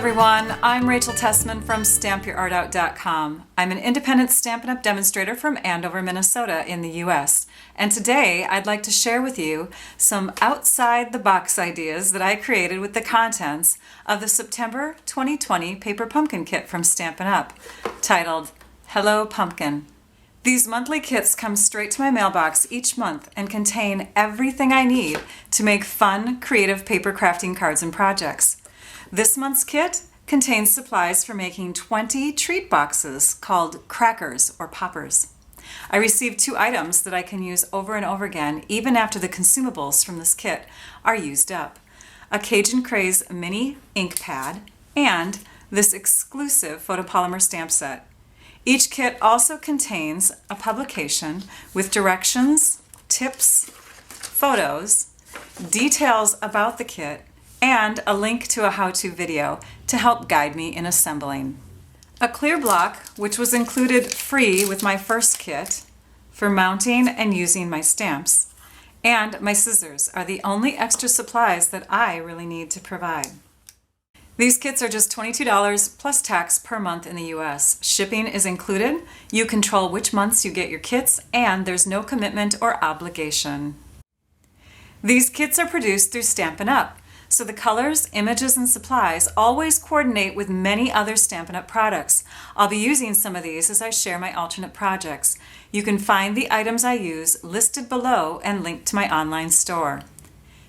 everyone, I'm Rachel Tessman from StampYourArtOut.com. I'm an independent Stampin' Up! Demonstrator from Andover, Minnesota in the US. And today I'd like to share with you some outside-the-box ideas that I created with the contents of the September 2020 Paper Pumpkin Kit from Stampin' Up! Titled, Hello Pumpkin. These monthly kits come straight to my mailbox each month and contain everything I need to make fun, creative paper crafting cards and projects. This month's kit contains supplies for making 20 treat boxes called crackers or poppers. I received 2 items that I can use over and over again even after the consumables from this kit are used up. A Cajun Craze mini ink pad and this exclusive photopolymer stamp set. Each kit also contains a publication with directions, tips, photos, details about the kit, and a link to a how-to video to help guide me in assembling. A clear block, which was included free with my first kit for mounting and using my stamps, and my scissors are the only extra supplies that I really need to provide. These kits are just $22 plus tax per month in the US. Shipping is included. You control which months you get your kits, and there's no commitment or obligation. These kits are produced through Stampin' Up! So the colors, images, and supplies always coordinate with many other Stampin' Up! Products. I'll be using some of these as I share my alternate projects. You can find the items I use listed below and linked to my online store.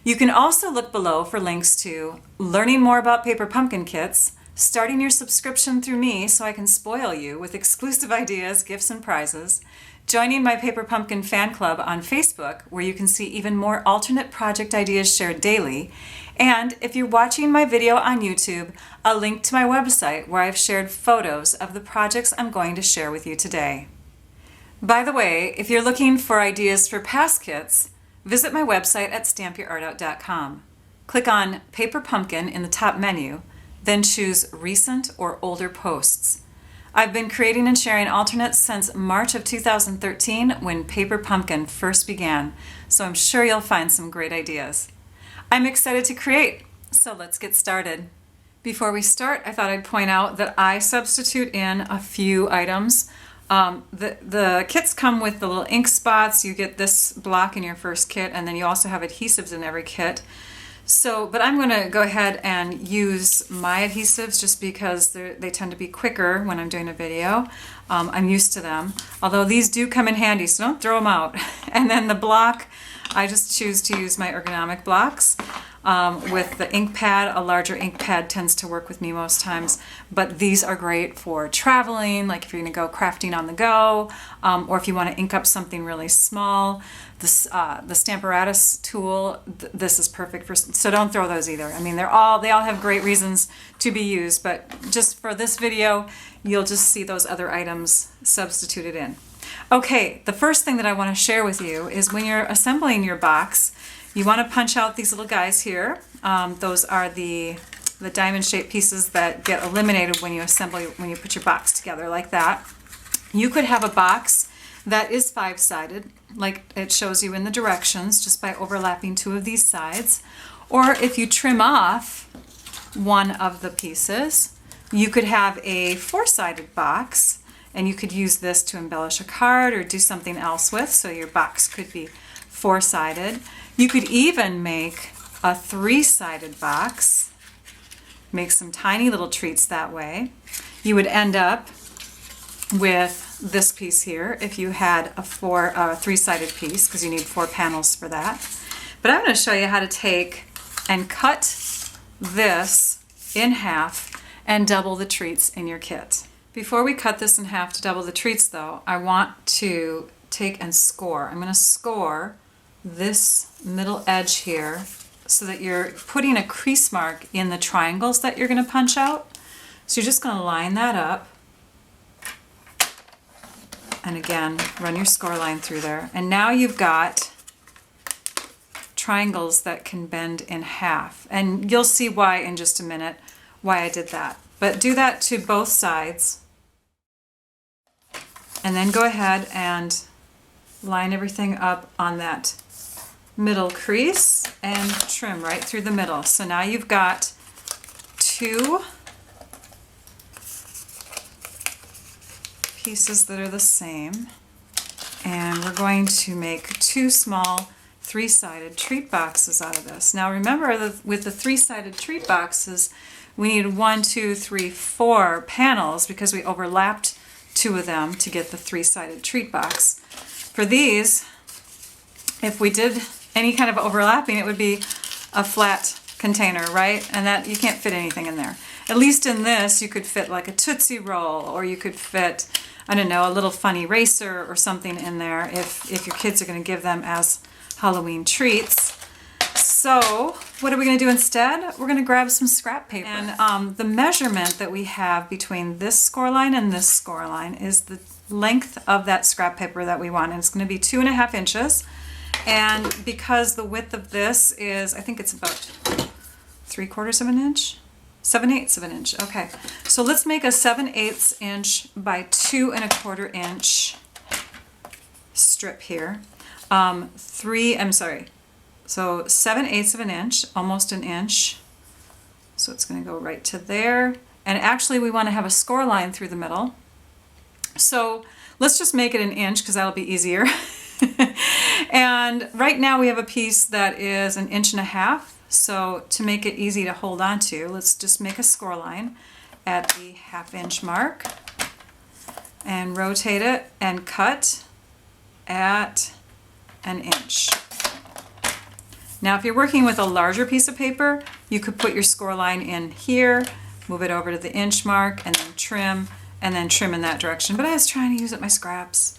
You can also look below for links to learning more about Paper Pumpkin Kits, starting your subscription through me so I can spoil you with exclusive ideas, gifts, and prizes, joining my Paper Pumpkin fan club on Facebook where you can see even more alternate project ideas shared daily, and if you're watching my video on YouTube, a link to my website where I've shared photos of the projects I'm going to share with you today. By the way, if you're looking for ideas for past kits, visit my website at StampYourArtOut.com. Click on Paper Pumpkin in the top menu, then choose Recent or Older Posts. I've been creating and sharing alternates since March of 2013 when Paper Pumpkin first began, so I'm sure you'll find some great ideas. I'm excited to create, so let's get started. Before we start, I thought I'd point out that I substitute in a few items. The kits come with the little ink spots. You get this block in your first kit, and then you also have adhesives in every kit. But I'm going to go ahead and use my adhesives just because they tend to be quicker when I'm doing a video. I'm used to them, although these do come in handy, so don't throw them out. And then the block, I just choose to use my ergonomic blocks. With the ink pad, a larger ink pad tends to work with me most times, but these are great for traveling, like if you're going to go crafting on the go, or if you want to ink up something really small. The Stamparatus tool, this is perfect for, so don't throw those either. I mean, they all have great reasons to be used, but just for this video, you'll just see those other items substituted in. Okay, the first thing that I want to share with you is when you're assembling your box, you want to punch out these little guys here. Those are the diamond-shaped pieces that get eliminated when you put your box together like that. You could have a box that is 5-sided, like it shows you in the directions, just by overlapping 2 of these sides. Or if you trim off one of the pieces, you could have a 4-sided box, and you could use this to embellish a card or do something else with, so your box could be 4-sided. You could even make a 3-sided box, make some tiny little treats that way. You would end up with this piece here if you had a 3-sided piece, because you need 4 panels for that. But I'm going to show you how to take and cut this in half and double the treats in your kit. Before we cut this in half to double the treats though, I want to take and score. I'm going to score this middle edge here so that you're putting a crease mark in the triangles that you're going to punch out. So you're just going to line that up, and again run your score line through there, and now you've got triangles that can bend in half, and you'll see why in just a minute why I did that. But do that to both sides, and then go ahead and line everything up on that middle crease and trim right through the middle. So now you've got 2 pieces that are the same. And we're going to make 2 small 3-sided treat boxes out of this. Now remember that with the 3-sided treat boxes, we need 1, 2, 3, 4 panels because we overlapped 2 of them to get the 3-sided treat box. For these, if we did any kind of overlapping, it would be a flat container, right? And that you can't fit anything in there. At least in this, you could fit like a Tootsie Roll, or you could fit, I don't know, a little fun eraser or something in there if your kids are going to give them as Halloween treats. So what are we going to do instead? We're going to grab some scrap paper. And the measurement that we have between this score line and this score line is the length of that scrap paper that we want. And it's going to be 2.5 inches. And because the width of this is, I think it's about 3/4 of an inch? 7/8 of an inch. Okay. So let's make a 7/8 inch by 2.25 inch strip here. So 7/8 of an inch, almost an inch. So it's going to go right to there. And actually we want to have a score line through the middle. So let's just make it an inch because that'll be easier. And right now we have a piece that is 1.5 inches. So to make it easy to hold on to, let's just make a score line at the 1/2 inch mark and rotate it and cut at 1 inch. Now if you're working with a larger piece of paper, you could put your score line in here, move it over to the inch mark, and then trim in that direction. But I was trying to use up my scraps.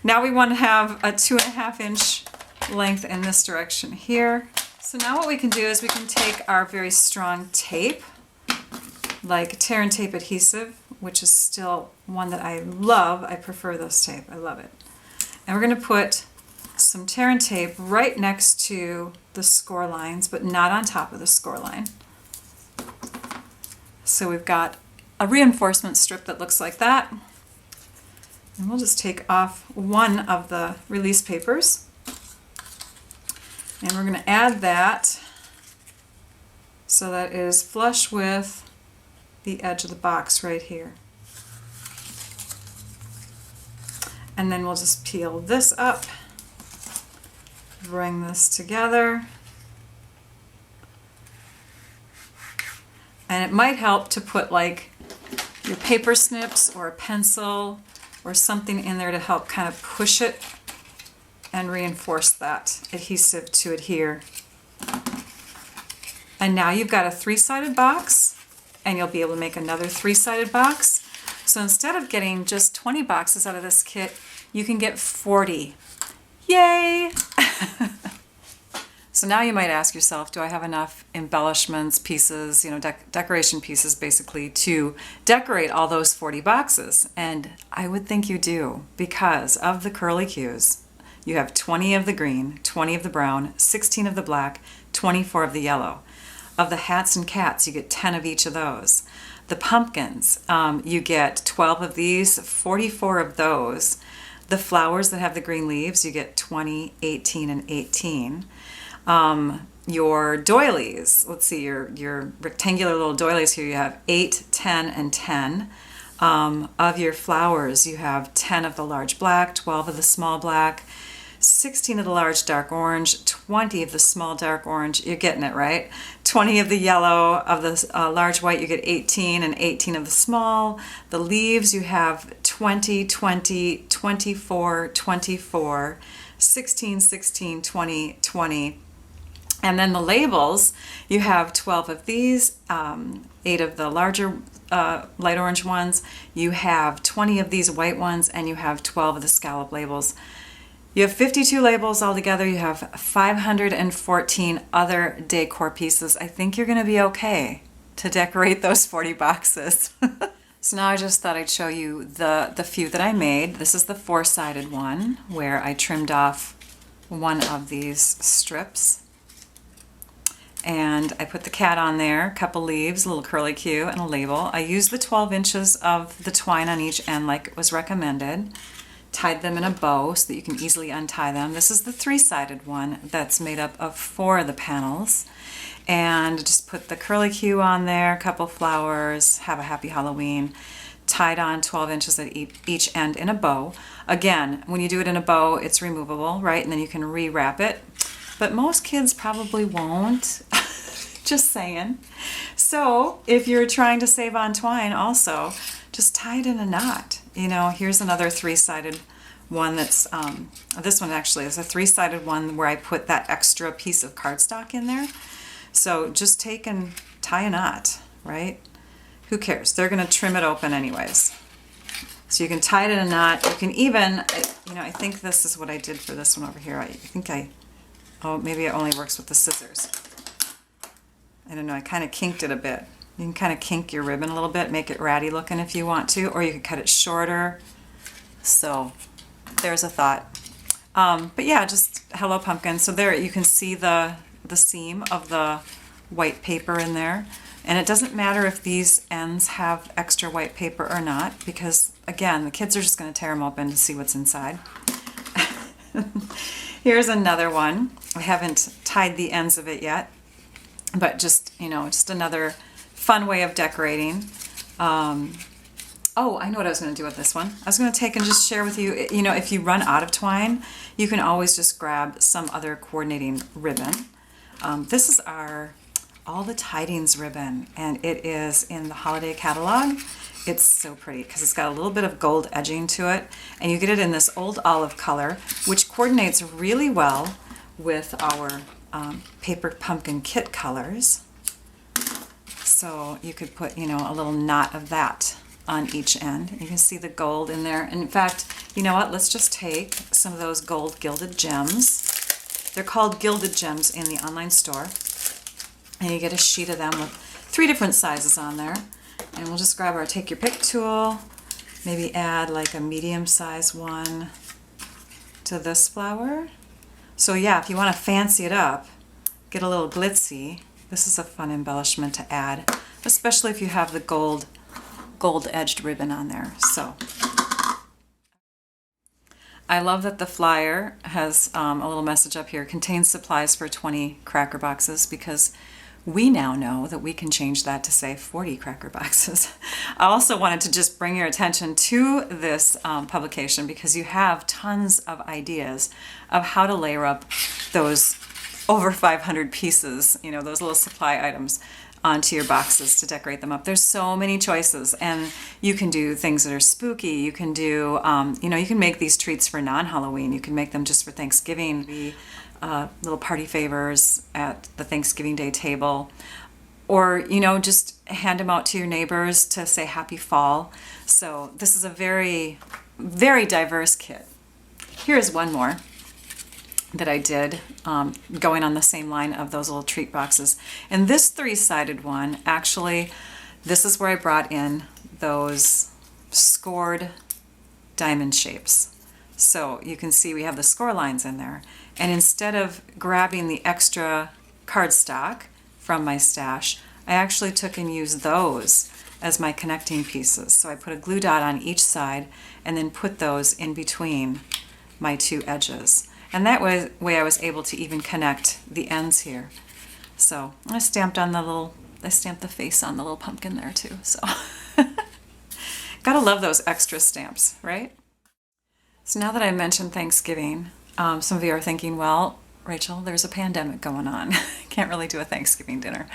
Now we want to have a 2.5 inch length in this direction here. So now what we can do is we can take our very strong tape, like tear and tape adhesive, which is still one that I love. I prefer this tape. I love it. And we're going to put some tear and tape right next to the score lines, but not on top of the score line. So we've got a reinforcement strip that looks like that. And we'll just take off one of the release papers. And we're going to add that so that it is flush with the edge of the box right here. And then we'll just peel this up, bring this together. And it might help to put like your paper snips or a pencil or something in there to help kind of push it and reinforce that adhesive to adhere. And now you've got a 3-sided box, and you'll be able to make another 3-sided box. So instead of getting just 20 boxes out of this kit, you can get 40. Yay! So now you might ask yourself, do I have enough embellishments, pieces, decoration pieces basically to decorate all those 40 boxes? And I would think you do, because of the curly cues. You have 20 of the green, 20 of the brown, 16 of the black, 24 of the yellow. Of the hats and cats, you get 10 of each of those. The pumpkins, you get 12 of these, 44 of those. The flowers that have the green leaves, you get 20, 18, and 18. Your doilies, let's see, your rectangular little doilies here, you have 8, 10, and 10. Of your flowers, you have 10 of the large black, 12 of the small black, 16 of the large dark orange, 20 of the small dark orange, you're getting it right, 20 of the yellow, of the large white you get 18, and 18 of the small. The leaves you have 20, 20, 24, 24, 16, 16, 20, 20. And then the labels, you have 12 of these, 8 of the larger light orange ones, you have 20 of these white ones, and you have 12 of the scallop labels. You have 52 labels altogether. You have 514 other decor pieces. I think you're going to be okay to decorate those 40 boxes. So now I just thought I'd show you the few that I made. This is the 4-sided one where I trimmed off one of these strips. And I put the cat on there, a couple leaves, a little curly cue, and a label. I used the 12 inches of the twine on each end like it was recommended. Tied them in a bow so that you can easily untie them. This is the 3-sided one that's made up of 4 of the panels. And just put the curly cue on there, a couple flowers, have a happy Halloween. tied on 12 inches at each end in a bow. Again, when you do it in a bow, it's removable, right? And then you can rewrap it. But most kids probably won't. Just saying. So if you're trying to save on twine also, just tie it in a knot. You know, here's another three-sided one that's, this one actually is a three-sided one where I put that extra piece of cardstock in there. So just take and tie a knot, right? Who cares? They're going to trim it open anyways. So you can tie it in a knot. You can even, you know, I think this is what I did for this one over here. I think oh, maybe it only works with the scissors. I don't know, I kind of kinked it a bit. You can kind of kink your ribbon a little bit, make it ratty looking if you want to, or you can cut it shorter. So there's a thought. But yeah, just Hello Pumpkin. So there you can see the seam of the white paper in there. And it doesn't matter if these ends have extra white paper or not, because again, the kids are just going to tear them open to see what's inside. Here's another one. I haven't tied the ends of it yet, but just, you know, just another fun way of decorating. Oh, I know what I was going to do with this one. I was going to take and just share with you, you know, if you run out of twine, you can always just grab some other coordinating ribbon. This is our All the Tidings ribbon, and it is in the holiday catalog. It's so pretty because it's got a little bit of gold edging to it, and you get it in this old olive color, which coordinates really well with our paper pumpkin kit colors. So you could put, you know, a little knot of that on each end. You can see the gold in there. And in fact, you know what? Let's just take some of those gold gilded gems. They're called gilded gems in the online store. And you get a sheet of them with 3 different sizes on there. And we'll just grab our take your pick tool, maybe add like a medium size one to this flower. So yeah, if you want to fancy it up, get a little glitzy, this is a fun embellishment to add, especially if you have the gold edged ribbon on there. So I love that the flyer has a little message up here, contains supplies for 20 cracker boxes, because we now know that we can change that to say 40 cracker boxes. I also wanted to just bring your attention to this publication because you have tons of ideas of how to layer up those over 500 pieces, you know, those little supply items onto your boxes to decorate them up. There's so many choices, and you can do things that are spooky. You can do, you know, you can make these treats for non-Halloween. You can make them just for Thanksgiving. Little party favors at the Thanksgiving Day table, or, you know, just hand them out to your neighbors to say happy fall. So this is a very, very diverse kit. Here's one more that I did going on the same line of those little treat boxes. And this 3-sided one, actually, this is where I brought in those scored diamond shapes. So you can see we have the score lines in there. And instead of grabbing the extra cardstock from my stash, I actually took and used those as my connecting pieces. So I put a glue dot on each side and then put those in between my 2 edges. And that way I was able to even connect the ends here. So I stamped the face on the little pumpkin there too. So gotta love those extra stamps, right? So now that I mentioned Thanksgiving, some of you are thinking, well, Rachel, there's a pandemic going on. Can't really do a Thanksgiving dinner.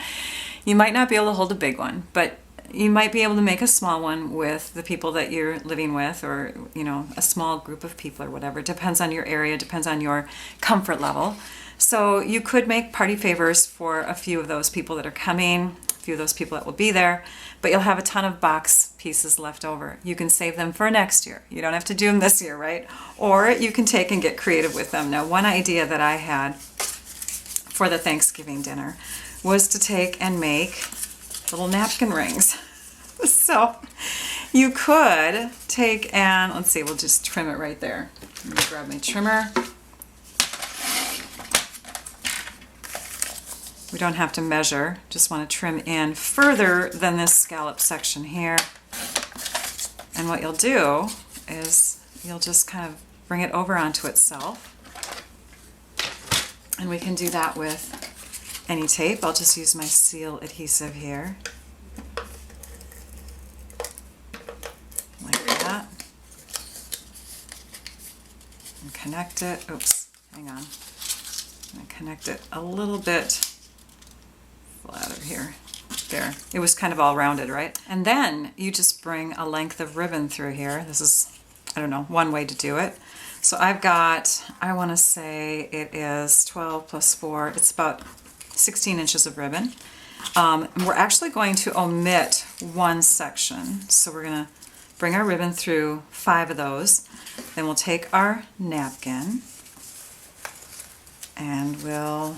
You might not be able to hold a big one, but you might be able to make a small one with the people that you're living with, or, you know, a small group of people or whatever. It depends on your area, depends on your comfort level. So you could make party favors for a few of those people that are coming, a few of those people that will be there, but you'll have a ton of box pieces left over. You can save them for next year. You don't have to do them this year, right? Or you can take and get creative with them. Now, one idea that I had for the Thanksgiving dinner was to take and make little napkin rings. So you could take and, let's see, we'll just trim it right there. I'm gonna grab my trimmer. We don't have to measure, just want to trim in further than this scallop section here. And what you'll do is you'll just kind of bring it over onto itself. And we can do that with any tape. I'll just use my seal adhesive here. connect it. Oops, hang on. I'm going to connect it a little bit flatter here. There. It was kind of all rounded, right? And then you just bring a length of ribbon through here. This is, I don't know, one way to do it. So I've got, I want to say it is 12 plus 4. It's about 16 inches of ribbon. We're actually going to omit one section. So we're going to bring our ribbon through 5 of those. Then we'll take our napkin and I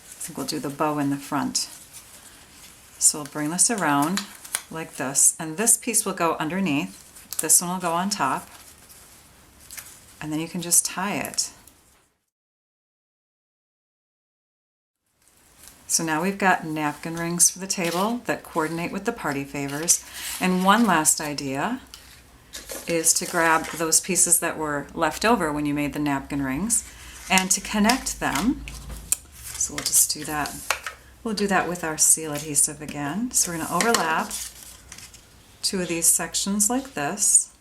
think we'll do the bow in the front. So we'll bring this around like this, and this piece will go underneath. This one will go on top, and then you can just tie it. So now we've got napkin rings for the table that coordinate with the party favors. And one last idea is to grab those pieces that were left over when you made the napkin rings and to connect them. So we'll just do that. We'll do that with our seal adhesive again. So we're going to overlap 2 of these sections like this.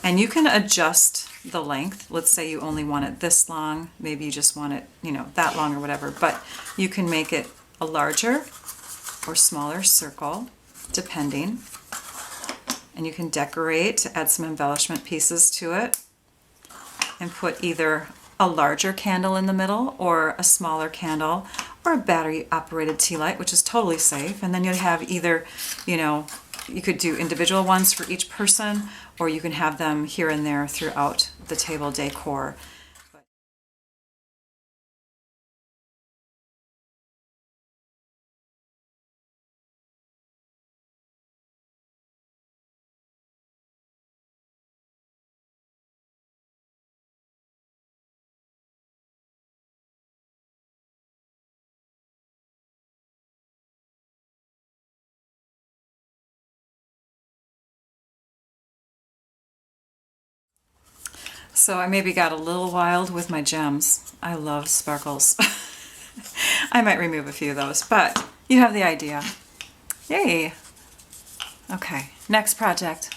And you can adjust the length. Let's say you only want it this long. Maybe you just want it, that long or whatever. But you can make it a larger or smaller circle, depending. And you can decorate to add some embellishment pieces to it and put either a larger candle in the middle or a smaller candle or a battery operated tea light, which is totally safe. And then you'd have either, you could do individual ones for each person, or you can have them here and there throughout the table decor. So I maybe got a little wild with my gems. I love sparkles. I might remove a few of those, but you have the idea. Yay! Okay, next project.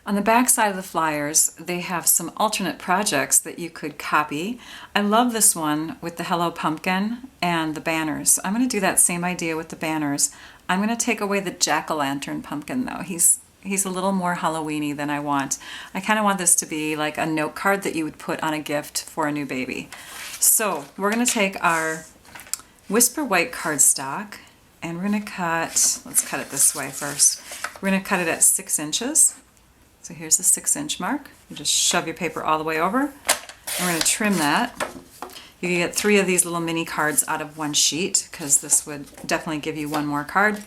On the back side of the flyers, they have some alternate projects that you could copy. I love this one with the Hello Pumpkin and the banners. I'm going to do that same idea with the banners. I'm going to take away the jack-o'-lantern pumpkin though. He's a little more Halloween-y than I want. I kind of want this to be like a note card that you would put on a gift for a new baby. So we're going to take our Whisper White cardstock and we're going to cut, let's cut it this way first. We're going to cut it at 6 inches. So here's the 6-inch mark. You just shove your paper all the way over. And we're going to trim that. You can get 3 of these little mini cards out of one sheet because this would definitely give you one more card.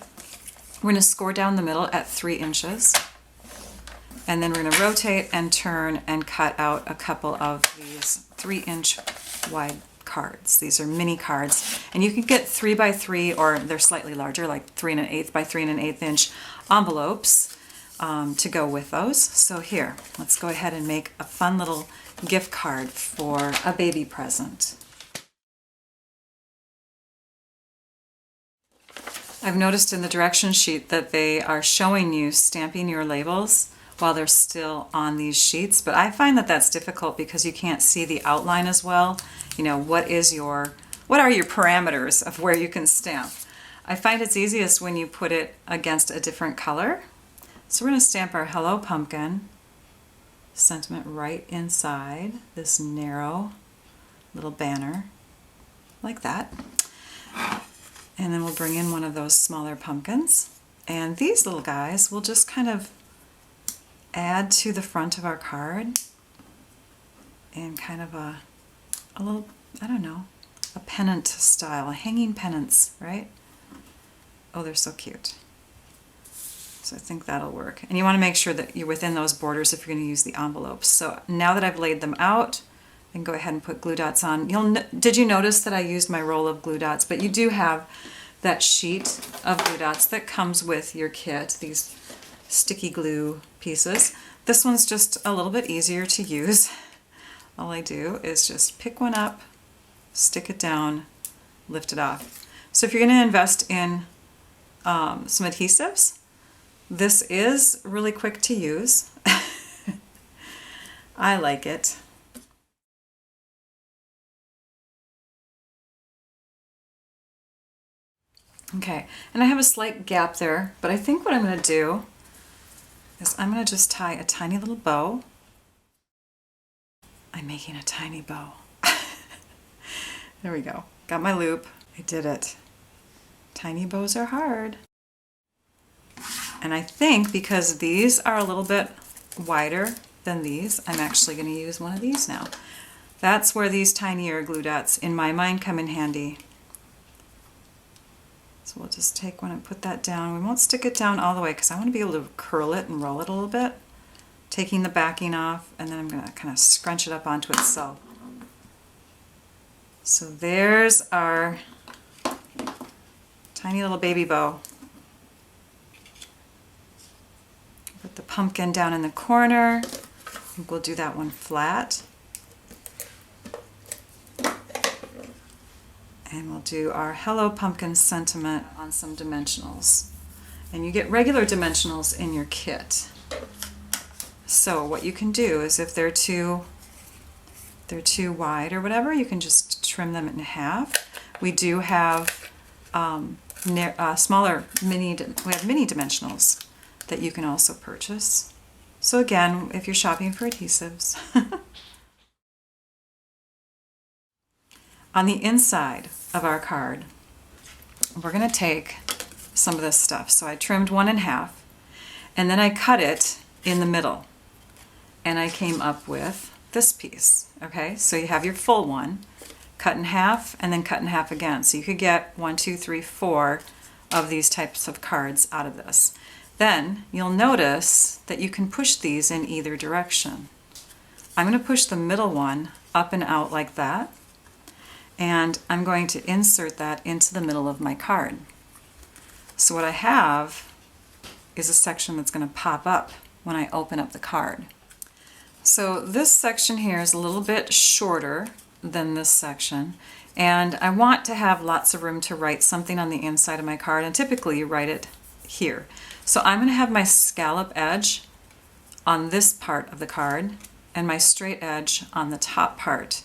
We're going to score down the middle at 3 inches. And then we're going to rotate and turn and cut out a couple of these 3-inch wide cards. These are mini cards. And you can get 3 by 3 or they're slightly larger, like 3 1/8 by 3 1/8 inch envelopes to go with those. So here, let's go ahead and make a fun little gift card for a baby present. I've noticed in the direction sheet that they are showing you stamping your labels while they're still on these sheets, but I find that that's difficult because you can't see the outline as well. What are your parameters of where you can stamp? I find it's easiest when you put it against a different color. So we're going to stamp our Hello Pumpkin sentiment right inside this narrow little banner, like that. And then we'll bring in one of those smaller pumpkins. And these little guys will just kind of add to the front of our card in kind of a little, I don't know, a pennant style, a hanging pennants, right? Oh, they're so cute. So I think that'll work. And you want to make sure that you're within those borders if you're going to use the envelopes. So now that I've laid them out, I can go ahead and put glue dots on. Did you notice that I used my roll of glue dots? But you do have that sheet of glue dots that comes with your kit, these sticky glue pieces. This one's just a little bit easier to use. All I do is just pick one up, stick it down, lift it off. So if you're going to invest in some adhesives, This is really quick to use. I like it. Okay, and I have a slight gap there, but I think what I'm going to do is I'm going to just tie a tiny little bow. I'm making a tiny bow. There we go. Got my loop. I did it. Tiny bows are hard. And I think because these are a little bit wider than these, I'm actually going to use one of these now. That's where these tinier glue dots, in my mind, come in handy. So we'll just take one and put that down. We won't stick it down all the way because I want to be able to curl it and roll it a little bit. Taking the backing off, and then I'm going to kind of scrunch it up onto itself. So there's our tiny little baby bow. Put the pumpkin down in the corner. I think we'll do that one flat. And we'll do our Hello Pumpkin sentiment on some dimensionals. And you get regular dimensionals in your kit. So what you can do is if they're too wide or whatever, you can just trim them in half. We do have smaller mini dimensionals that you can also purchase. So again, if you're shopping for adhesives. On the inside of our card, we're going to take some of this stuff. So I trimmed one in half, and then I cut it in the middle. And I came up with this piece, okay? So you have your full one, cut in half, and then cut in half again. So you could get 1, 2, 3, 4 of these types of cards out of this. Then you'll notice that you can push these in either direction. I'm going to push the middle one up and out like that, and I'm going to insert that into the middle of my card. So what I have is a section that's going to pop up when I open up the card. So this section here is a little bit shorter than this section, and I want to have lots of room to write something on the inside of my card, and typically you write it here. So I'm going to have my scallop edge on this part of the card and my straight edge on the top part.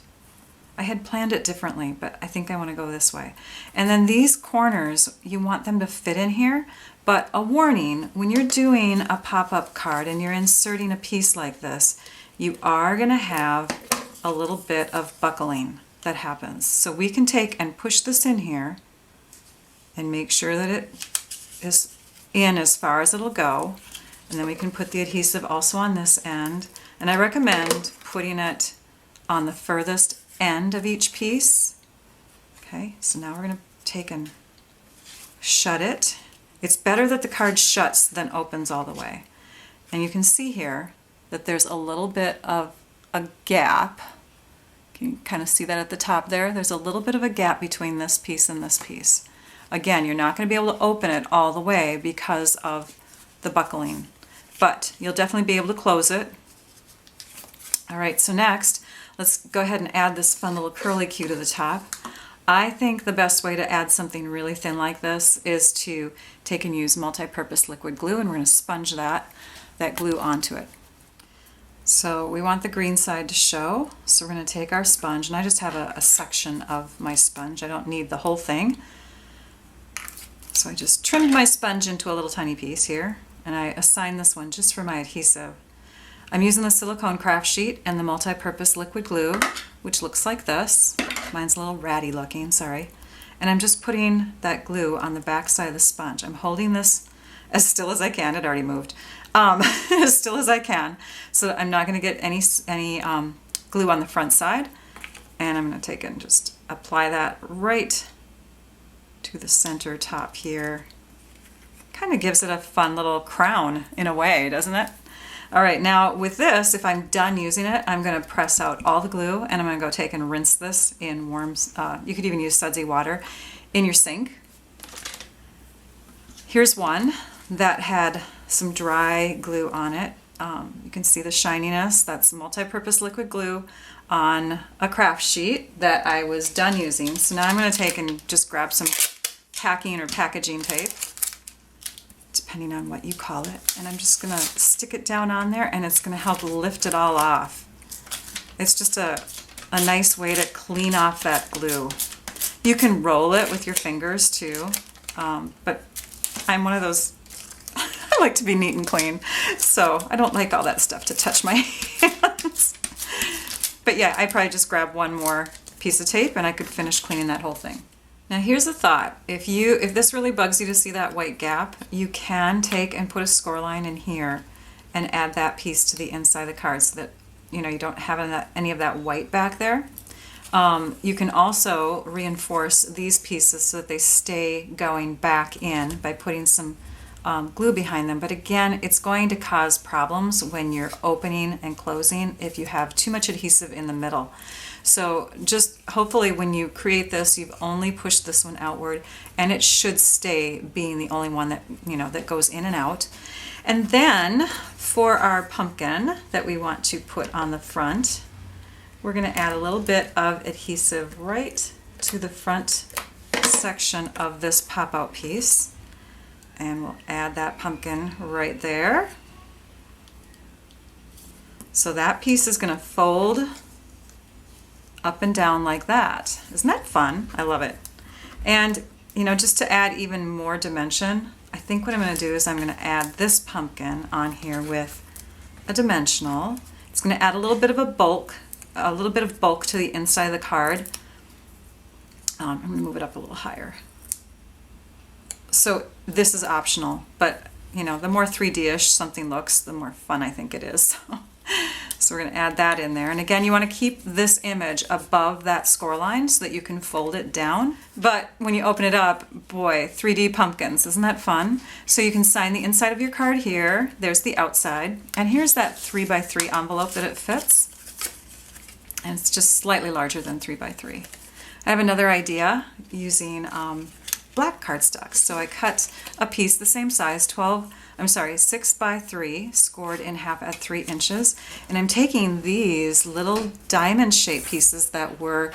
I had planned it differently, but I think I want to go this way. And then these corners, you want them to fit in here, but a warning, when you're doing a pop-up card and you're inserting a piece like this, you are going to have a little bit of buckling that happens. So we can take and push this in here and make sure that it is in as far as it'll go. And then we can put the adhesive also on this end. And I recommend putting it on the furthest end of each piece. Okay, so now we're going to take and shut it. It's better that the card shuts than opens all the way. And you can see here that there's a little bit of a gap. Can you kind of see that at the top there? There's a little bit of a gap between this piece and this piece. Again, you're not going to be able to open it all the way because of the buckling, but you'll definitely be able to close it. All right, so next, let's go ahead and add this fun little curly Q to the top. I think the best way to add something really thin like this is to take and use multi-purpose liquid glue, and we're going to sponge that glue onto it. So we want the green side to show, so we're going to take our sponge, and I just have a section of my sponge. I don't need the whole thing. So I just trimmed my sponge into a little tiny piece here, and I assigned this one just for my adhesive. I'm using the silicone craft sheet and the multi-purpose liquid glue, which looks like this. Mine's a little ratty looking, sorry. And I'm just putting that glue on the back side of the sponge. I'm holding this as still as I can. It already moved. As still as I can, so that I'm not going to get any glue on the front side. And I'm going to take and just apply that right to the center top here. Kind of gives it a fun little crown in a way, doesn't it? All right, now with this, if I'm done using it, I'm going to press out all the glue, and I'm going to go take and rinse this in warm, you could even use sudsy water, in your sink. Here's one that had some dry glue on it. You can see the shininess. That's multi-purpose liquid glue on a craft sheet that I was done using. So now I'm going to take and just grab some packing or packaging tape. depending on what you call it. And I'm just gonna stick it down on there, and it's gonna help lift it all off. It's just a nice way to clean off that glue. You can roll it with your fingers too, but I'm one of those, I like to be neat and clean, so I don't like all that stuff to touch my hands. But yeah, I probably just grab one more piece of tape and I could finish cleaning that whole thing. Now here's a thought. If this really bugs you to see that white gap, you can take and put a score line in here and add that piece to the inside of the card so that you don't have any of that white back there. You can also reinforce these pieces so that they stay going back in by putting some glue behind them. But again, it's going to cause problems when you're opening and closing if you have too much adhesive in the middle. So just hopefully when you create this, you've only pushed this one outward, and it should stay being the only one that that goes in and out. And then for our pumpkin that we want to put on the front, we're going to add a little bit of adhesive right to the front section of this pop-out piece. And we'll add that pumpkin right there. So that piece is going to fold up and down like that. Isn't that fun? I love it. And just to add even more dimension, I think what I'm going to do is I'm going to add this pumpkin on here with a dimensional. It's going to add a little bit of bulk to the inside of the card. I'm going to move it up a little higher. So this is optional, but the more 3D-ish something looks, the more fun I think it is. So we're going to add that in there. And again, you want to keep this image above that score line so that you can fold it down. But when you open it up, boy, 3D pumpkins, isn't that fun? So you can sign the inside of your card here. There's the outside. And here's that 3x3 envelope that it fits. And it's just slightly larger than 3x3. I have another idea using black cardstock. So I cut a piece the same size, 6x3, scored in half at 3 inches. And I'm taking these little diamond shaped pieces that were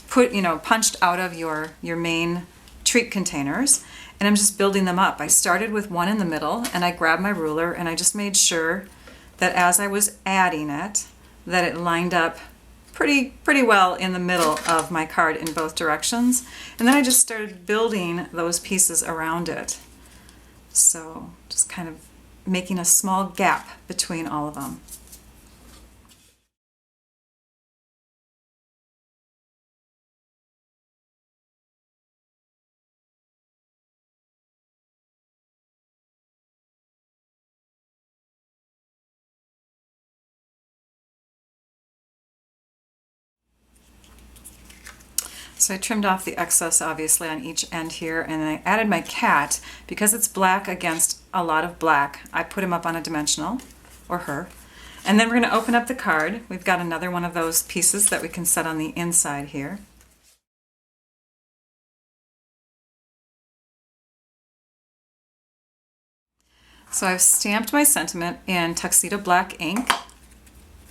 punched out of your main treat containers. And I'm just building them up. I started with one in the middle, and I grabbed my ruler and I just made sure that as I was adding it, that it lined up pretty well in the middle of my card in both directions. And then I just started building those pieces around it. So just kind of making a small gap between all of them. So I trimmed off the excess obviously on each end here, and then I added my cat because it's black against a lot of black. I put him up on a dimensional, or her. And then we're going to open up the card. We've got another one of those pieces that we can set on the inside here. So I've stamped my sentiment in tuxedo black ink.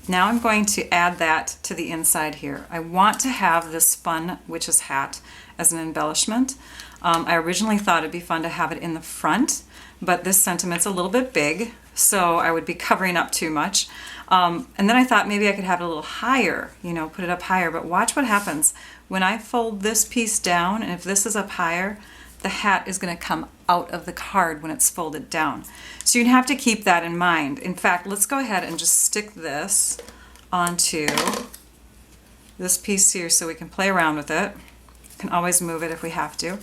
Now I'm going to add that to the inside here. I want to have this fun witch's hat as an embellishment. I originally thought it'd be fun to have it in the front, but this sentiment's a little bit big, so I would be covering up too much. And then I thought maybe I could have it a little higher, put it up higher, but watch what happens. When I fold this piece down, and if this is up higher, the hat is going to come out of the card when it's folded down. So you'd have to keep that in mind. In fact, let's go ahead and just stick this onto this piece here so we can play around with it. We can always move it if we have to.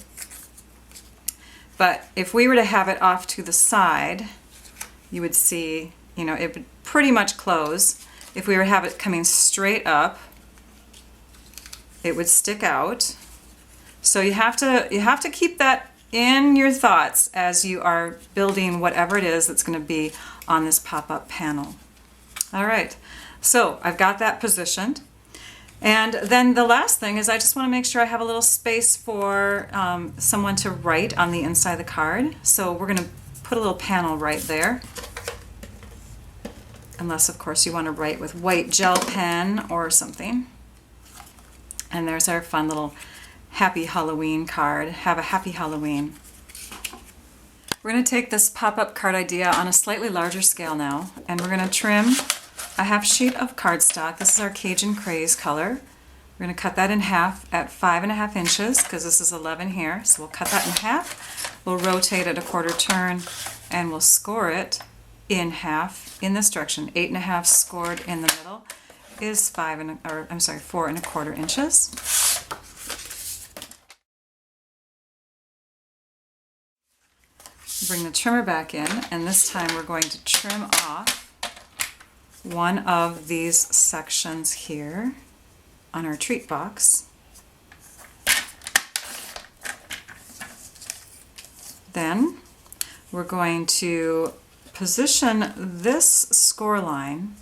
But if we were to have it off to the side, you would see, it would pretty much close. If we were to have it coming straight up, it would stick out. So you have to keep that in your thoughts as you are building whatever it is that's going to be on this pop-up panel. All right, so I've got that positioned. And then the last thing is I just want to make sure I have a little space for someone to write on the inside of the card. So we're going to put a little panel right there. Unless, of course, you want to write with white gel pen or something. And there's our fun little Happy Halloween card. Have a happy Halloween. We're going to take this pop-up card idea on a slightly larger scale now, and we're going to trim a half sheet of cardstock. This is our Cajun Craze color. We're going to cut that in half at 5.5 inches because this is 11 here. So we'll cut that in half. We'll rotate it a quarter turn and we'll score it in half in this direction. 8.5 scored in the middle is 4.25 inches. Bring the trimmer back in, and this time we're going to trim off one of these sections here on our treat box. Then we're going to position this score line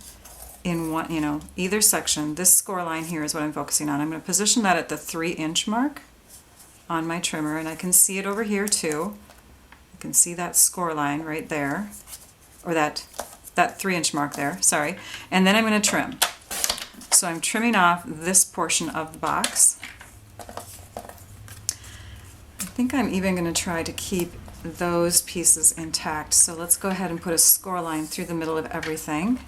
in one, either section. This score line here is what I'm focusing on. I'm going to position that at the 3-inch mark on my trimmer, and I can see it over here too. You can see that score line right there, or that 3-inch mark there, sorry. And then I'm going to trim. So I'm trimming off this portion of the box. I think I'm even going to try to keep those pieces intact. So let's go ahead and put a score line through the middle of everything.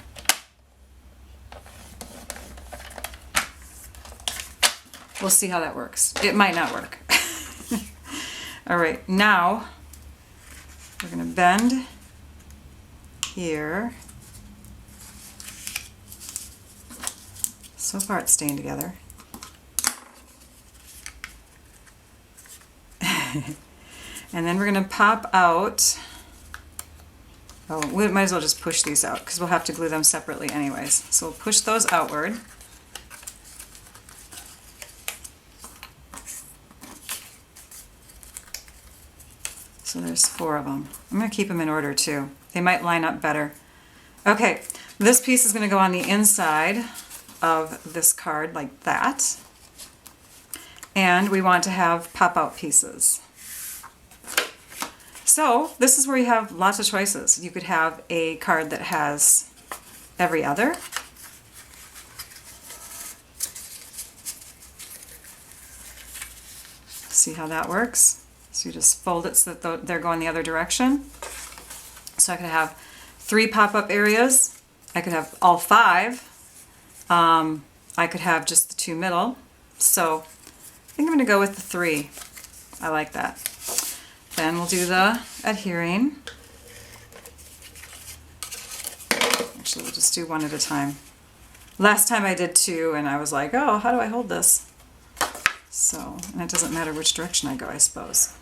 We'll see how that works. It might not work. All right, now we're going to bend here. So far it's staying together. And then we're going to pop out, we might as well just push these out because we'll have to glue them separately anyways. So we'll push those outward. So there's 4 of them. I'm going to keep them in order too. They might line up better. Okay, this piece is going to go on the inside of this card like that. And we want to have pop-out pieces. So this is where you have lots of choices. You could have a card that has every other. See how that works? So you just fold it so that they're going the other direction. So I could have 3 pop-up areas. I could have all 5. I could have just the 2 middle. So I think I'm going to go with the 3. I like that. Then we'll do the adhering. Actually, we'll just do one at a time. Last time I did 2 and I was like, oh, how do I hold this? So, and it doesn't matter which direction I go, I suppose.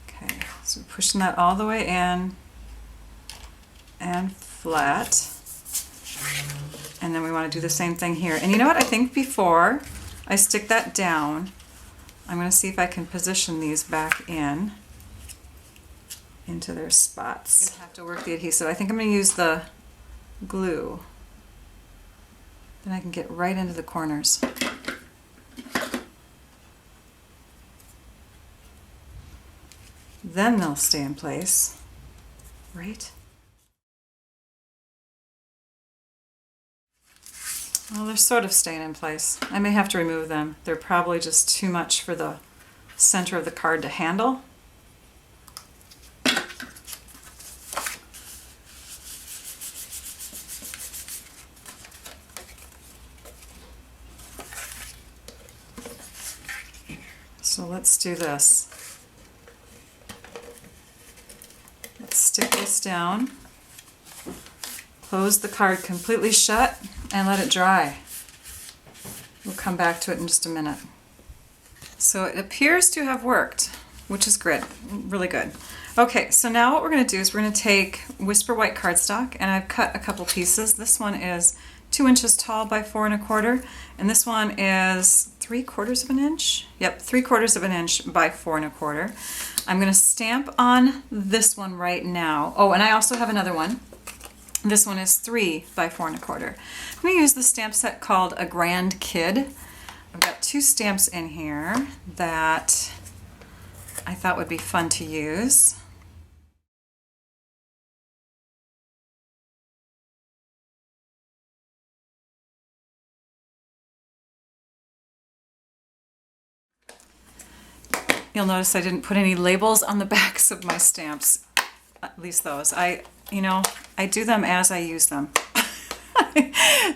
Okay, so we're pushing that all the way in and flat. And then we want to do the same thing here. And you know what? I think before I stick that down, I'm going to see if I can position these back into their spots. I'm going to have to work the adhesive. I think I'm going to use the glue. Then I can get right into the corners. Then they'll stay in place, right? Well, they're sort of staying in place. I may have to remove them. They're probably just too much for the center of the card to handle. So let's do this. Let's stick this down. Close the card completely shut and let it dry. We'll come back to it in just a minute. So it appears to have worked, which is great, really good. Okay, so now what we're going to do is we're going to take Whisper White cardstock, and I've cut a couple pieces. This one is 2 inches tall by 4.25, and this one is 3/4 of an inch. Yep, 3/4 of an inch by 4.25. I'm going to stamp on this one right now. Oh, and I also have another one. This one is 3 by 4.25. I'm going to use the stamp set called A Grand Kid. I've got 2 stamps in here that I thought would be fun to use. You'll notice I didn't put any labels on the backs of my stamps, at least those. I do them as I use them.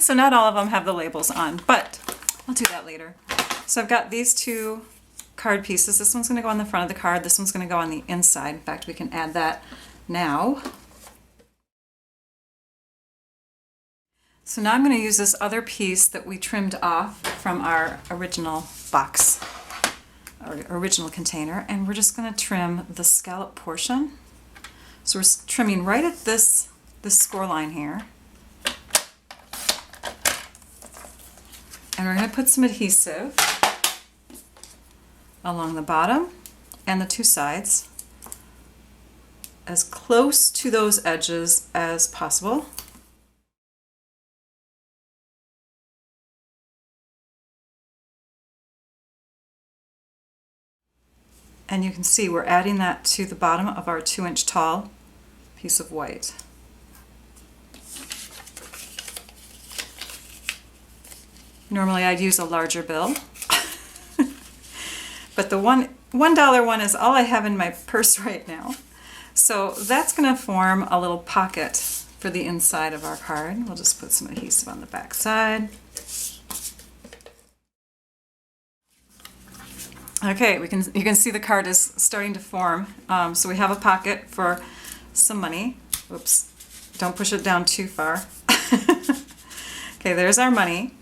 So not all of them have the labels on, but I'll do that later. So I've got these two card pieces. This one's going to go on the front of the card. This one's going to go on the inside. In fact, we can add that now. So now I'm going to use this other piece that we trimmed off from our original box, our original container, and we're just going to trim the scallop portion. So we're trimming right at this score line here. And we're going to put some adhesive along the bottom and the two sides, as close to those edges as possible. And you can see we're adding that to the bottom of our 2-inch tall piece of white. Normally I'd use a larger bill, but the $1 one is all I have in my purse right now. So that's going to form a little pocket for the inside of our card. We'll just put some adhesive on the back side. Okay, you can see the card is starting to form. So we have a pocket for some money. Oops, don't push it down too far. Okay, there's our money.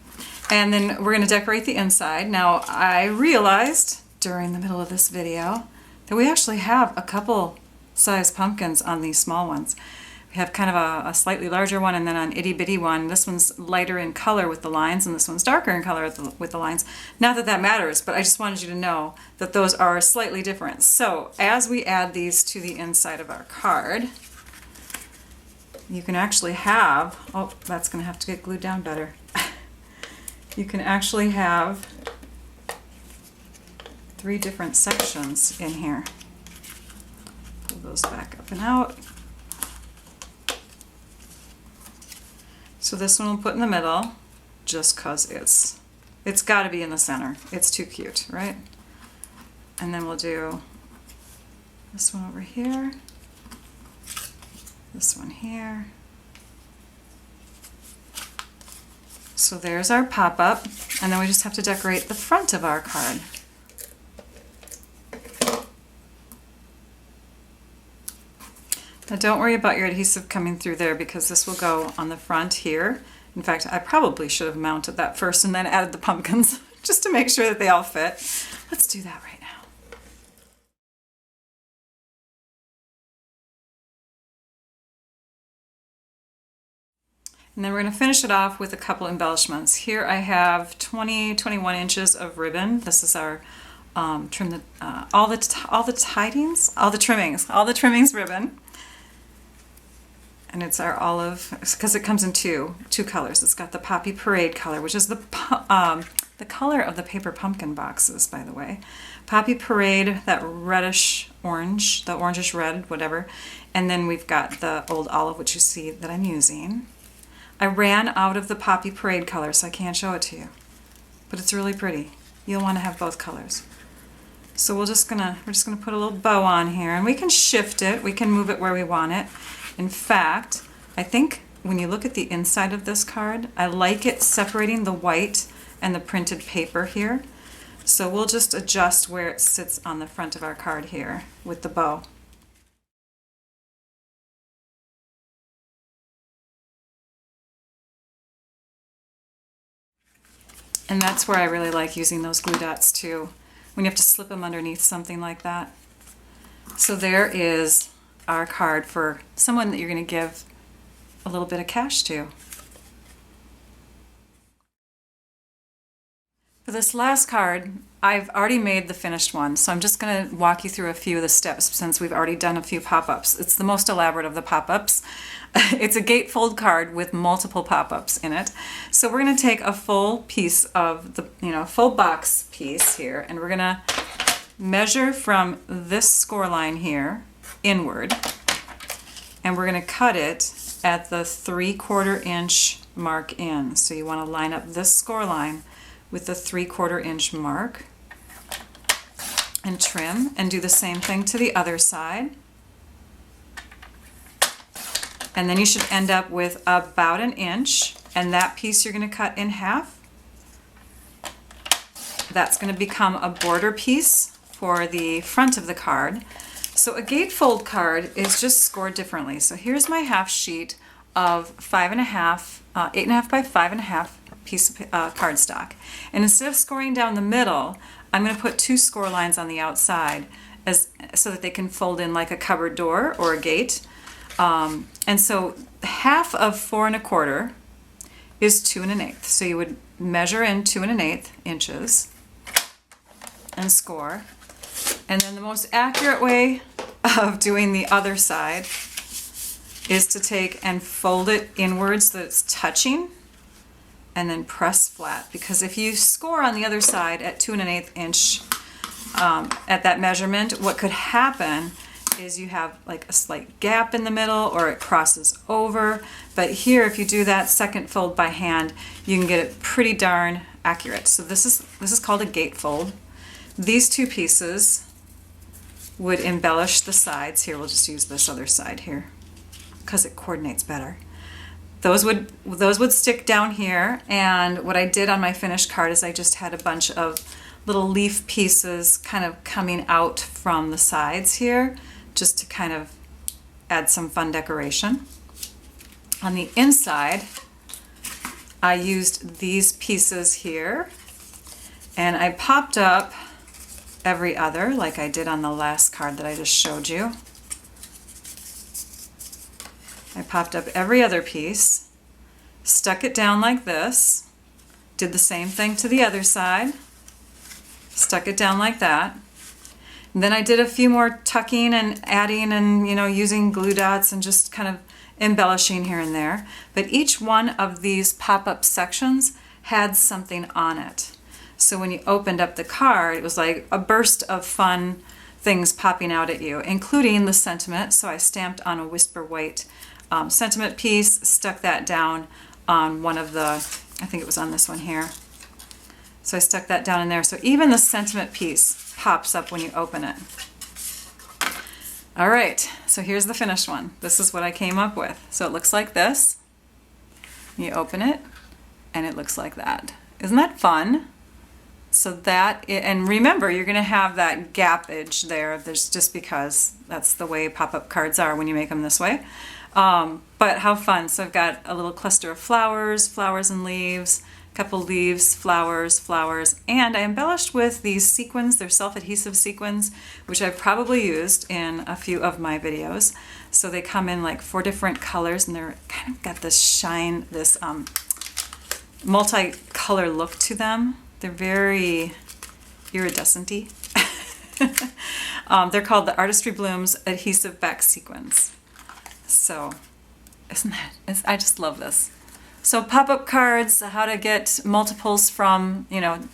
And then we're going to decorate the inside. Now, I realized during the middle of this video that we actually have a couple size pumpkins on these small ones. We have kind of a slightly larger one and then an itty bitty one. This one's lighter in color with the lines and this one's darker in color with the lines. Not that that matters, but I just wanted you to know that those are slightly different. So as we add these to the inside of our card, you can actually have, oh, that's going to have to get glued down better. You can actually have 3 different sections in here. Pull those back up and out. So this one we'll put in the middle just because it's got to be in the center. It's too cute, right? And then we'll do this one over here, this one here. So there's our pop-up, and then we just have to decorate the front of our card. Now don't worry about your adhesive coming through there because this will go on the front here. In fact, I probably should have mounted that first and then added the pumpkins just to make sure that they all fit. Let's do that right now. And then we're going to finish it off with a couple embellishments. Here I have 21 inches of ribbon. This is our all the trimmings ribbon. And it's our olive, because it comes in two colors. It's got the Poppy Parade color, which is the color of the paper pumpkin boxes, by the way. Poppy Parade, that reddish orange, the orangish red, whatever. And then we've got the old olive, which you see that I'm using. I ran out of the Poppy Parade color, so I can't show it to you. But it's really pretty. You'll want to have both colors. So we're just gonna put a little bow on here, and we can shift it. We can move it where we want it. In fact, I think when you look at the inside of this card, I like it separating the white and the printed paper here. So we'll just adjust where it sits on the front of our card here with the bow. And that's where I really like using those glue dots too, when you have to slip them underneath something like that. So there is our card for someone that you're going to give a little bit of cash to. For this last card, I've already made the finished one, so I'm just going to walk you through a few of the steps since we've already done a few pop-ups. It's the most elaborate of the pop-ups. It's a gatefold card with multiple pop-ups in it. So we're going to take a full piece of the, full box piece here, and we're going to measure from this score line here inward, and we're going to cut it at the 3/4 inch mark in. So you want to line up this score line with the 3/4 inch mark, and trim and do the same thing to the other side. And then you should end up with about 1 inch, and that piece you're going to cut in half. That's going to become a border piece for the front of the card. So a gatefold card is just scored differently. So here's my half sheet of 5.5, 8.5 by 5.5 piece of cardstock. And instead of scoring down the middle, I'm going to put 2 score lines on the outside so that they can fold in like a cupboard door or a gate. And so half of 4 1/4 is 2 1/8. So you would measure in 2 1/8 inches and score. And then the most accurate way of doing the other side is to take and fold it inwards so that it's touching, and then press flat. Because if you score on the other side at 2 1/8 inch at that measurement, what could happen is you have like a slight gap in the middle, or it crosses over. But here, if you do that second fold by hand, you can get it pretty darn accurate. So this is called a gatefold. These 2 pieces would embellish the sides. Here, we'll just use this other side here because it coordinates better. Those would stick down here, and what I did on my finished card is I just had a bunch of little leaf pieces kind of coming out from the sides here, just to kind of add some fun decoration. On the inside, I used these pieces here, and I popped up every other, like I did on the last card that I just showed you. I popped up every other piece, stuck it down like this, did the same thing to the other side, stuck it down like that. And then I did a few more tucking and adding and, using glue dots and just kind of embellishing here and there. But each one of these pop-up sections had something on it. So when you opened up the card, it was like a burst of fun things popping out at you, including the sentiment. So I stamped on a Whisper White sentiment piece, stuck that down on one of the, I think it was on this one here. So I stuck that down in there. So even the sentiment piece pops up when you open it. All right, so here's the finished one. This is what I came up with. So it looks like this. You open it, and it looks like that. Isn't that fun? So and remember, you're going to have that gappage there. There's just because that's the way pop-up cards are when you make them this way. But how fun. So I've got a little cluster of flowers and leaves, a couple leaves, flowers, and I embellished with these sequins. They're self-adhesive sequins, which I've probably used in a few of my videos. So they come in like 4 different colors, and they're kind of got this shine, this multi-color look to them. They're very iridescent-y. They're called the Artistry Blooms Adhesive Back Sequins. So, I just love this. So pop-up cards, how to get multiples from,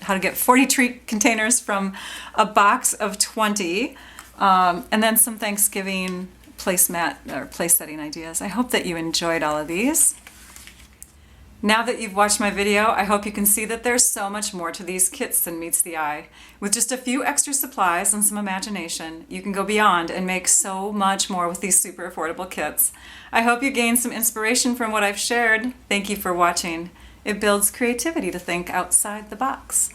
how to get 40 treat containers from a box of 20, and then some Thanksgiving placemat or place setting ideas. I hope that you enjoyed all of these. Now that you've watched my video, I hope you can see that there's so much more to these kits than meets the eye. With just a few extra supplies and some imagination, you can go beyond and make so much more with these super affordable kits. I hope you gained some inspiration from what I've shared. Thank you for watching. It builds creativity to think outside the box.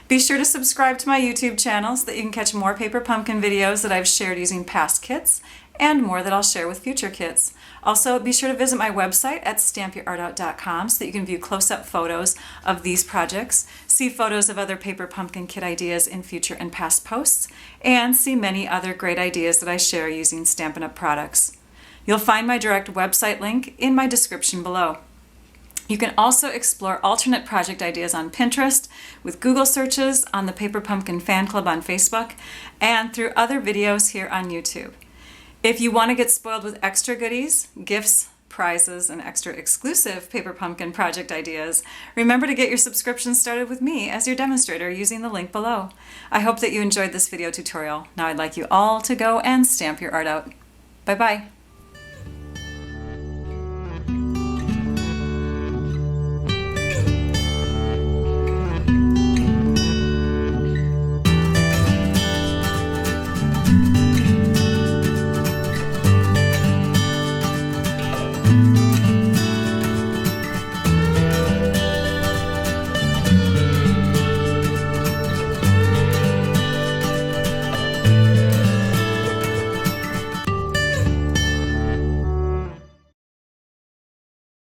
Be sure to subscribe to my YouTube channel so that you can catch more paper pumpkin videos that I've shared using past kits, and more that I'll share with future kits. Also, be sure to visit my website at stampyourartout.com so that you can view close-up photos of these projects, see photos of other paper pumpkin kit ideas in future and past posts, and see many other great ideas that I share using Stampin' Up! Products. You'll find my direct website link in my description below. You can also explore alternate project ideas on Pinterest, with Google searches, on the Paper Pumpkin Fan Club on Facebook, and through other videos here on YouTube. If you want to get spoiled with extra goodies, gifts, prizes, and extra exclusive Paper Pumpkin project ideas, remember to get your subscription started with me as your demonstrator using the link below. I hope that you enjoyed this video tutorial. Now I'd like you all to go and stamp your art out. Bye-bye.